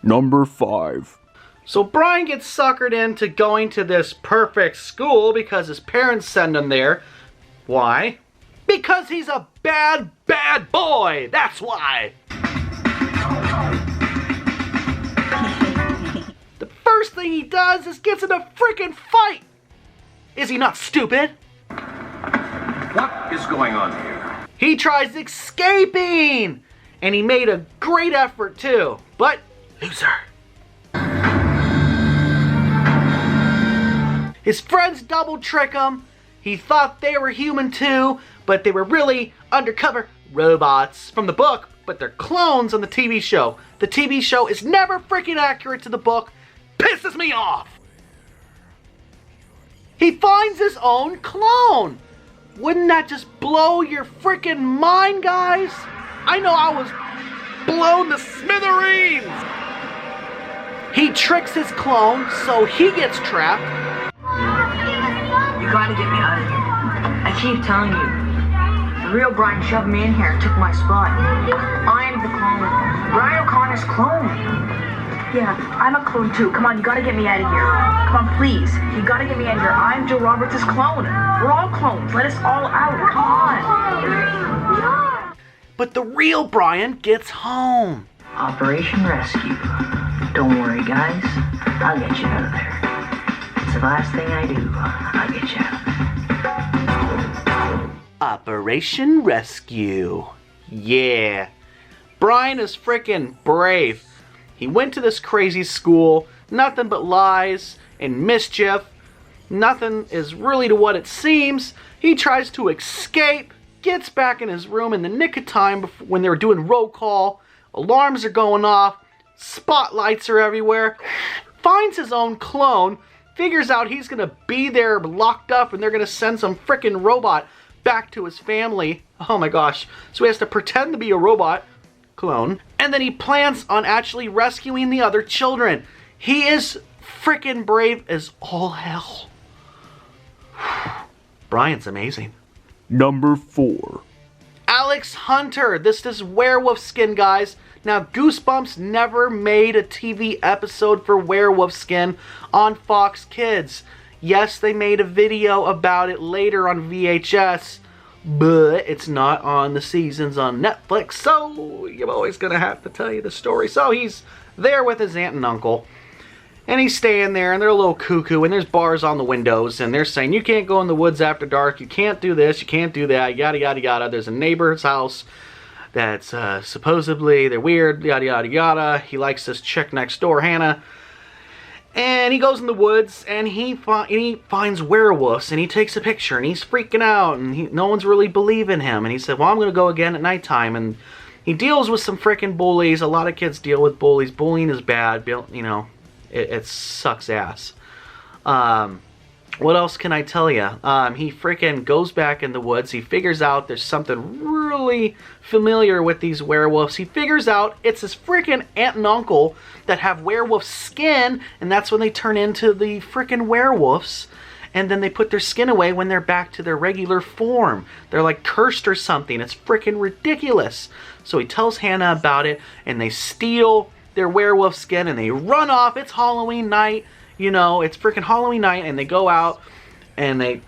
Number 5. So Brian gets suckered into going to this perfect school because his parents send him there. Why? Because he's a bad, bad boy! That's why! The first thing he does is gets in a freaking fight! Is he not stupid? What is going on here? He tries escaping! And he made a great effort too, but loser. His friends double trick him. He thought they were human too, but they were really undercover robots from the book, but they're clones on the TV show. The TV show is never freaking accurate to the book. Pisses me off. He finds his own clone. Wouldn't that just blow your freaking mind, guys? I know I was blown to smithereens. He tricks his clone, so he gets trapped. You gotta get me out of here. I keep telling you. The real Brian shoved me in here and took my spot. I'm the clone. Brian O'Connor's clone. Yeah, I'm a clone too. Come on, you gotta get me out of here. Come on, please. You gotta get me out of here. I'm Joe Roberts' clone. We're all clones. Let us all out. Come on. But the real Brian gets home. Operation Rescue. Don't worry, guys. I'll get you out of there. It's the last thing I do. I'll get you out of there. Operation Rescue. Yeah. Brian is freaking brave. He went to this crazy school. Nothing but lies and mischief. Nothing is really to what it seems. He tries to escape. Gets back in his room in the nick of time when they were doing roll call. Alarms are going off. Spotlights are everywhere. Finds his own clone. Figures out he's going to be there locked up and they're going to send some frickin' robot back to his family. Oh my gosh. So he has to pretend to be a robot clone. And then he plans on actually rescuing the other children. He is frickin' brave as all hell. Brian's amazing. Number 4. Alex Hunter. This is Werewolf Skin, guys. Now, Goosebumps never made a TV episode for Werewolf Skin on Fox Kids. Yes, they made a video about it later on VHS, but it's not on the seasons on Netflix, so you're always going to have to tell you the story. So he's there with his aunt and uncle, and he's staying there, and they're a little cuckoo, and there's bars on the windows, and they're saying, you can't go in the woods after dark, you can't do this, you can't do that, yada, yada, yada. There's a neighbor's house that's supposedly, they're weird, yada, yada, yada. He likes this chick next door, Hannah. And he goes in the woods, and he finds werewolves, and he takes a picture, and he's freaking out, and no one's really believing him. And he said, well, I'm going to go again at nighttime. And he deals with some freaking bullies. A lot of kids deal with bullies. Bullying is bad. You know, it sucks ass. What else can I tell you? He freaking goes back in the woods. He figures out there's something really familiar with these werewolves. He figures out it's his freaking aunt and uncle that have werewolf skin, and that's when they turn into the freaking werewolves. And then they put their skin away when they're back to their regular form. They're like cursed or something. It's freaking ridiculous. So he tells Hannah about it, and they steal their werewolf skin, and they run off. It's Halloween night. You know, it's freaking Halloween night, and they go out, and they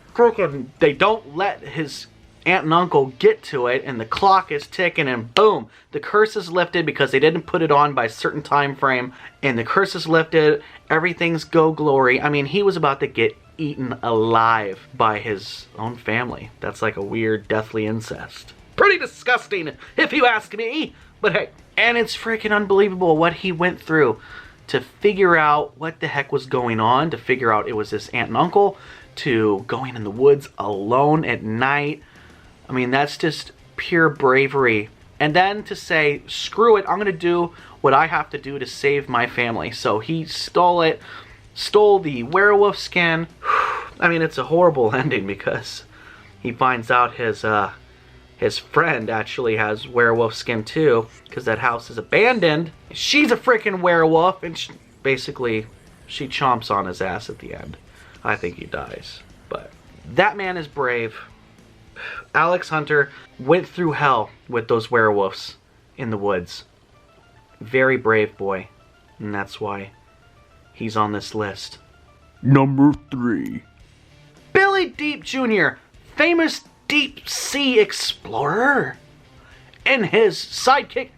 don't let his aunt and uncle get to it, and the clock is ticking, and boom, the curse is lifted because they didn't put it on by a certain time frame, and the curse is lifted. Everything's go glory. I mean, he was about to get eaten alive by his own family. That's like a weird, deathly incest. Pretty disgusting, if you ask me. But hey, and it's freaking unbelievable what he went through to figure out what the heck was going on, to figure out it was his aunt and uncle, to going in the woods alone at night. I mean, that's just pure bravery. And then to say, screw it, I'm going to do what I have to do to save my family. So he stole the werewolf skin. I mean, it's a horrible ending because he finds out his his friend actually has werewolf skin too, because that house is abandoned. She's a freaking werewolf, and basically, she chomps on his ass at the end. I think he dies, but that man is brave. Alex Hunter went through hell with those werewolves in the woods. Very brave boy, and that's why he's on this list. Number 3. Billy Deep Jr., famous deep sea explorer, and his sidekick,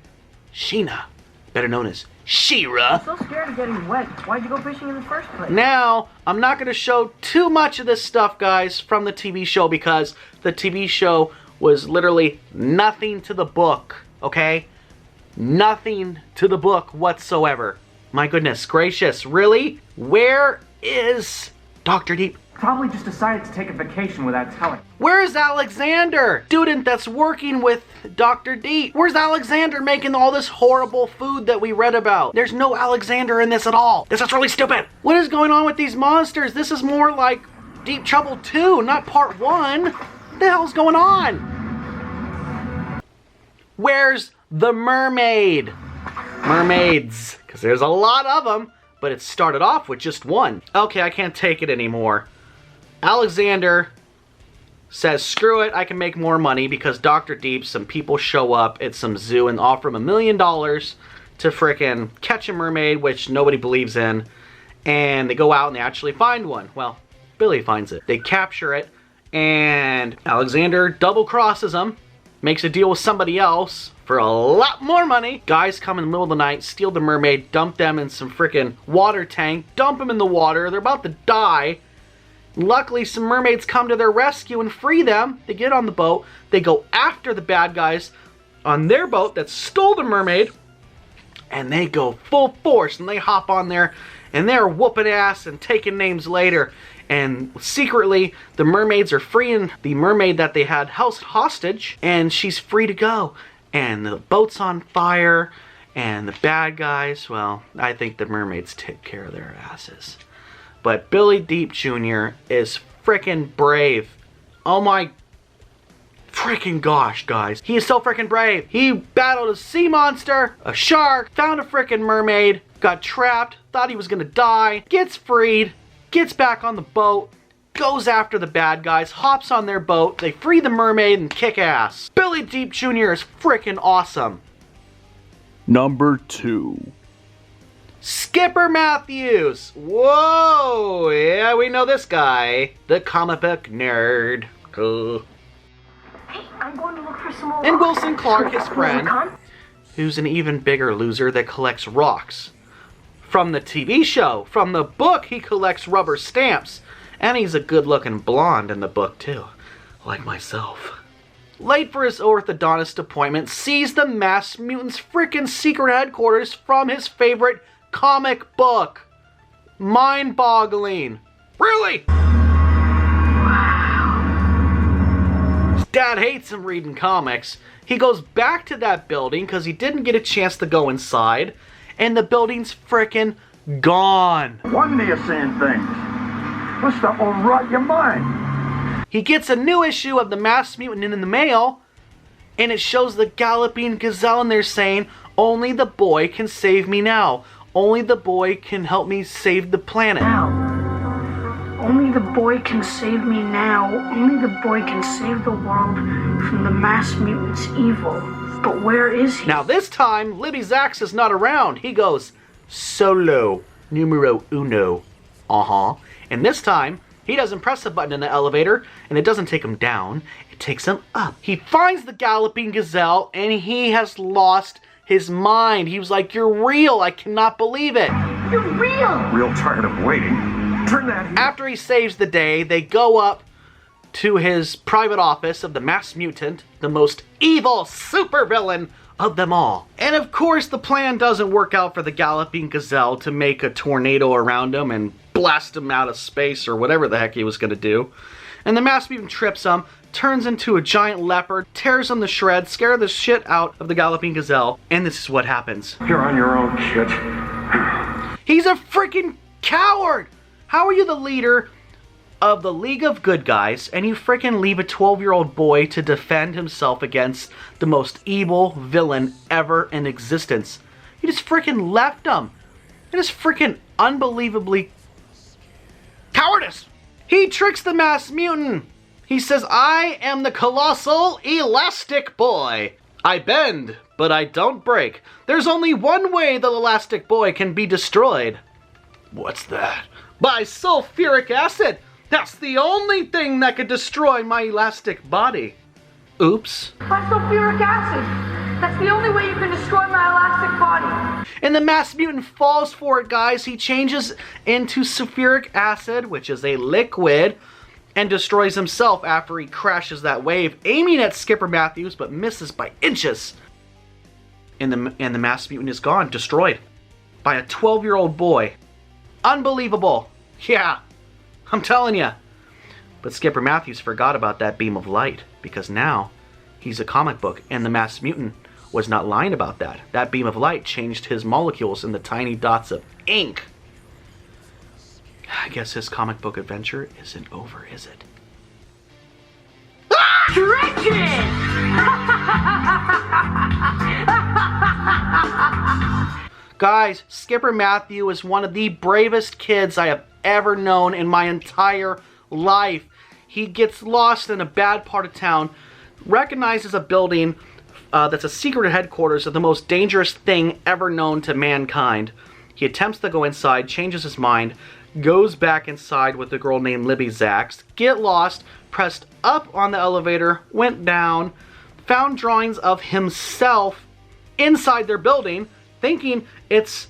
Sheena, better known as She-Ra. I'm so scared of getting wet. Why'd you go fishing in the first place? Now, I'm not going to show too much of this stuff, guys, from the TV show, because the TV show was literally nothing to the book, okay? Nothing to the book whatsoever. My goodness gracious, really? Where is Dr. Deep? Probably just decided to take a vacation without telling. Where is Alexander? Student that's working with Dr. Deep. Where's Alexander making all this horrible food that we read about? There's no Alexander in this at all. This is really stupid. What is going on with these monsters? This is more like Deep Trouble 2, not part 1. What the hell's going on? Where's the mermaid? Mermaids. Because there's a lot of them, but it started off with just one. Okay, I can't take it anymore. Alexander says, screw it, I can make more money, because Dr. Deep, some people show up at some zoo and offer him $1 million to frickin' catch a mermaid, which nobody believes in. And they go out and they actually find one. Well, Billy finds it. They capture it, and Alexander double crosses them, makes a deal with somebody else for a lot more money. Guys come in the middle of the night, steal the mermaid, dump them in some frickin' water tank, dump them in the water. They're about to die. Luckily, some mermaids come to their rescue and free them. They get on the boat. They go after the bad guys on their boat that stole the mermaid. And they go full force, and they hop on there, and they're whooping ass and taking names later. And secretly, the mermaids are freeing the mermaid that they had hostage, and she's free to go. And the boat's on fire, and the bad guys, well, I think the mermaids take care of their asses. But Billy Deep Jr. is frickin' brave. Oh my frickin' gosh, guys. He is so frickin' brave. He battled a sea monster, a shark, found a frickin' mermaid, got trapped, thought he was gonna die, gets freed, gets back on the boat, goes after the bad guys, hops on their boat, they free the mermaid and kick ass. Billy Deep Jr. is frickin' awesome. Number 2. Skipper Matthews. Whoa, yeah, we know this guy. The comic book nerd. Cool. Hey, I'm going to look for some more And rocks. Wilson Clark, his friend, Come. who's an even bigger loser that collects rocks. From the TV show, from the book, he collects rubber stamps. And he's a good-looking blonde in the book, too. Like myself. Late for his orthodontist appointment, sees the Masked Mutants' frickin' secret headquarters from his favorite comic book. Mind-boggling. Really? His dad hates him reading comics. He goes back to that building because he didn't get a chance to go inside, and the building's frickin' gone. Wonder you're seeing things. This stuff will rot your mind. He gets a new issue of the Masked Mutant in the mail, and it shows the Galloping Gazelle, and they're saying, only the boy can save me now. Only the boy can help me save the planet. Now. Only the boy can save me now. Only the boy can save the world from the Masked Mutant's evil. But where is he? Now this time, Libby Zax is not around. He goes solo numero uno. And this time, he doesn't press the button in the elevator, and it doesn't take him down. It takes him up. He finds the Galloping Gazelle, and he has lost his mind. He was like, you're real. I cannot believe it. You're real. Real tired of waiting. Turn that heat. After he saves the day, they go up to his private office of the Masked Mutant, the most evil supervillain of them all. And of course, the plan doesn't work out for the Galloping Gazelle to make a tornado around him and blast him out of space or whatever the heck he was going to do. And the Masked Mutant trips him, turns into a giant leopard, tears him to shreds, scares the shit out of the Galloping Gazelle, and this is what happens. You're on your own, kid. He's a freaking coward! How are you the leader of the League of Good Guys, and you freaking leave a 12-year-old boy to defend himself against the most evil villain ever in existence. You just freaking left him. It is freaking unbelievably cowardice. He tricks the masked mutant. He says, I am the colossal elastic boy. I bend, but I don't break. There's only one way the elastic boy can be destroyed. What's that? By sulfuric acid. That's the only thing that could destroy my elastic body. Oops. By sulfuric acid. That's the only way you can destroy my elastic body. And the masked mutant falls for it, guys. He changes into sulfuric acid, which is a liquid, and destroys himself after he crashes that wave, aiming at Skipper Matthews, but misses by inches. And the masked mutant is gone, destroyed by a 12-year-old boy. Unbelievable. Yeah, I'm telling you. But Skipper Matthews forgot about that beam of light, because now he's a comic book, and the masked mutant was not lying about that. That beam of light changed his molecules into tiny dots of ink. I guess his comic book adventure isn't over, is it? Guys, Skipper Matthew is one of the bravest kids I have ever known in my entire life. He gets lost in a bad part of town, recognizes a building that's a secret headquarters of the most dangerous thing ever known to mankind. He attempts to go inside, changes his mind, goes back inside with a girl named Libby Zax, get lost, pressed up on the elevator, went down, found drawings of himself inside their building, thinking it's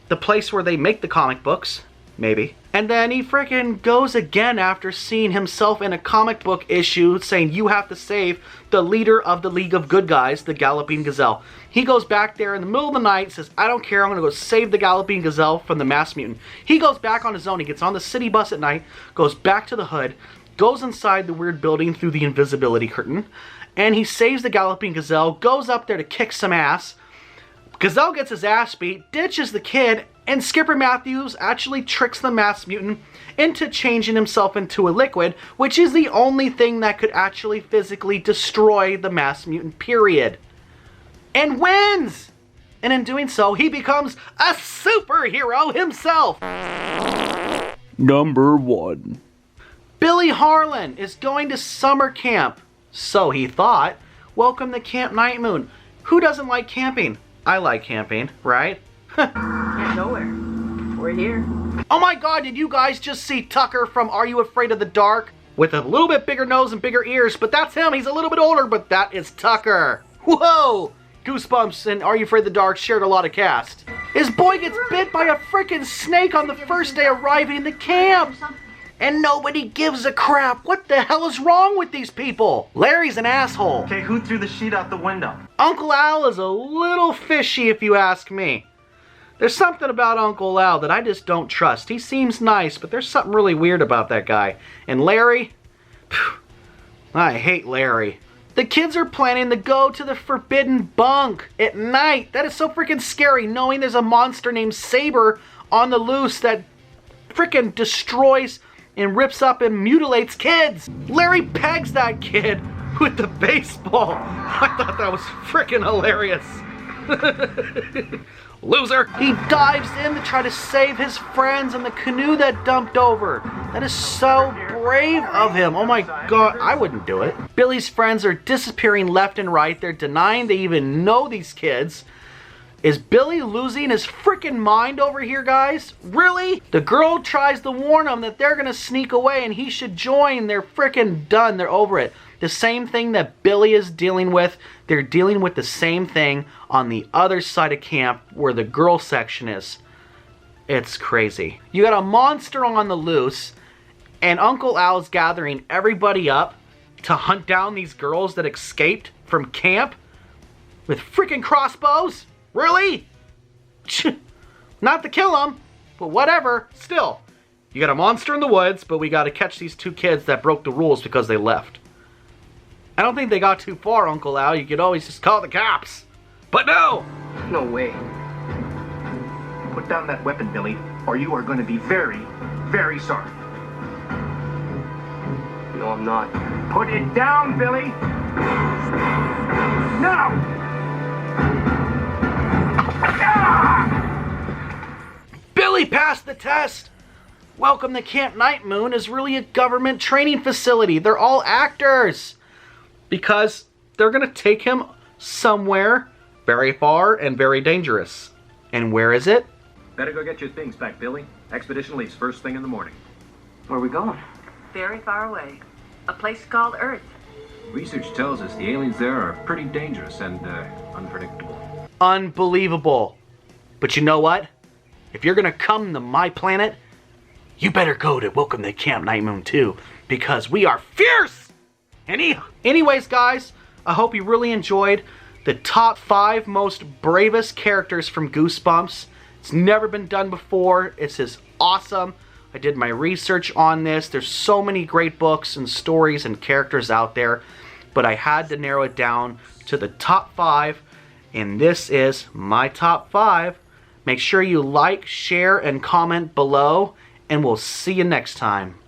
the place where they make the comic books, maybe. And then he freaking goes again after seeing himself in a comic book issue saying, you have to save the leader of the League of Good Guys, the Galloping Gazelle. He goes back there in the middle of the night, says, I don't care, I'm going to go save the Galloping Gazelle from the masked mutant. He goes back on his own, he gets on the city bus at night, goes back to the hood, goes inside the weird building through the invisibility curtain, and he saves the Galloping Gazelle, goes up there to kick some ass. Gazelle gets his ass beat, ditches the kid, and Skipper Matthews actually tricks the masked mutant into changing himself into a liquid, which is the only thing that could actually physically destroy the masked mutant, period. And wins! And in doing so, he becomes a superhero himself! Number 1. Billy Harlan is going to summer camp. So he thought. Welcome to Camp Night Moon. Who doesn't like camping? I like camping, right? Can't nowhere. We're here. Oh my god, did you guys just see Tucker from Are You Afraid of the Dark? With a little bit bigger nose and bigger ears, but that's him. He's a little bit older, but that is Tucker. Whoa! Goosebumps and Are You Afraid of the Dark shared a lot of cast. His boy gets bit by a freaking snake on the first day arriving to camp. And nobody gives a crap. What the hell is wrong with these people? Larry's an asshole. Okay, who threw the sheet out the window? Uncle Al is a little fishy if you ask me. There's something about Uncle Al that I just don't trust. He seems nice, but there's something really weird about that guy. And Larry? Phew, I hate Larry. The kids are planning to go to the forbidden bunk at night. That is so freaking scary, knowing there's a monster named Saber on the loose that freaking destroys and rips up and mutilates kids. Larry pegs that kid with the baseball. I thought that was freaking hilarious. Loser. He dives in to try to save his friends in the canoe that dumped over. That is so brave of him. Oh my god, I wouldn't do it. Billy's friends are disappearing left and right. They're denying they even know these kids. Is Billy losing his freaking mind over here, guys? Really? The girl tries to warn him that they're gonna sneak away and he should join. They're freaking done. They're over it. The same thing that Billy is dealing with, they're dealing with the same thing on the other side of camp where the girl section is. It's crazy. You got a monster on the loose, and Uncle Al's gathering everybody up to hunt down these girls that escaped from camp with freaking crossbows? Really? Not to kill them, but whatever. Still, you got a monster in the woods, but we got to catch these two kids that broke the rules because they left. I don't think they got too far, Uncle Al. You could always just call the cops. But no! No way. Put down that weapon, Billy, or you are going to be very, very sorry. No, I'm not. Put it down, Billy. Now! Billy passed the test! Welcome to Camp Night Moon is really a government training facility. They're all actors. Because they're going to take him somewhere very far and very dangerous. And where is it? Better go get your things back, Billy. Expedition leaves first thing in the morning. Where are we going? Very far away. A place called Earth. Research tells us the aliens there are pretty dangerous and unpredictable. Unbelievable. But you know what? If you're going to come to my planet, you better go to Welcome to Camp Night Moon too, because we are fierce! Anyways, guys, I hope you really enjoyed the top 5 most bravest characters from Goosebumps. It's never been done before. It's just awesome. I did my research on this. There's so many great books and stories and characters out there, but I had to narrow it down to the top 5, and this is my top 5. Make sure you like, share, and comment below, and we'll see you next time.